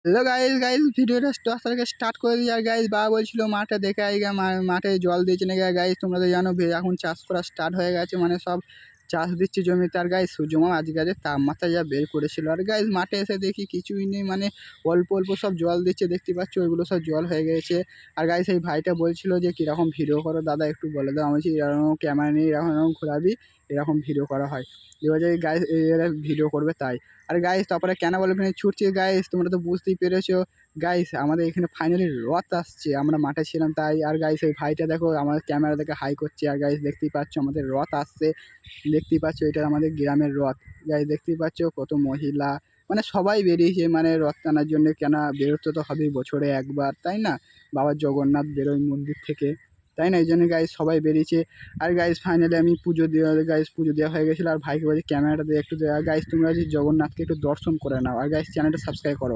Hello guys guys ভিডিওটা start করে দিই। আর গাইস বাবা বলছিল মাঠে দেখে আই মাঠে জল দিয়েছে নাকি। আর গাইস তোমরা তো জানো এখন চাষ করা স্টার্ট হয়ে গেছে, মানে সব চাষ দিচ্ছে জমিতে। আর গাইস সূর্যমা আজকে তাপমাত্রা যা বের করেছিল। আর গাইস মাঠে এসে দেখি কিছুই নেই, মানে অল্প অল্প সব জল দিচ্ছে, দেখতে পাচ্ছ ওইগুলো সব জল হয়ে গেছে। আর গাইস এই ভাইটা বলছিল যে কীরকম ভিডিও করো দাদা একটু বলে দাও। আমি এরকম ক্যামেরা নিয়ে এরকম ঘোরাবি, এরকম ভিডিও করা হয়। এবার যে গাইস এরা ভিডিও করবে তাই। আর গাইস তারপরে কেন বলে ছুটছে গাইস, তোমরা তো বুঝতেই পেরেছো। গাইস আমাদের এখানে ফাইনালি রথ আসছে, আমরা মাঠে ছিলাম তাই। আর গাইস এই ভাইটা দেখো আমাদের ক্যামেরা দেখে হাই করছে। আর গাইস দেখতেই পাচ্ছ আমাদের রথ আসছে, দেখতেই পাচ্ছ এটা আমাদের গ্রামের রথ। গাইস দেখতেই পাচ্ছ কত মহিলা, মানে সবাই বেরিয়েছে, মানে রথ টানার জন্য। কেন বেরোতে তো হবেই বছরে একবার, তাই না? বাবা জগন্নাথ বেরোয় মন্দির থেকে, তাই না? এই জন্য গাইস সবাই বেরিয়েছে। আর গাইস ফাইনালি আমি পুজো দেওয়া হয়ে গেছিলো। আর ভাইকে বলছি ক্যামেরাটা দিয়ে একটু দেওয়া। গাইস তোমরা যদি জগন্নাথকে একটু দর্শন করে নাও। আর গাইস চ্যানেলটা সাবস্ক্রাইব করো।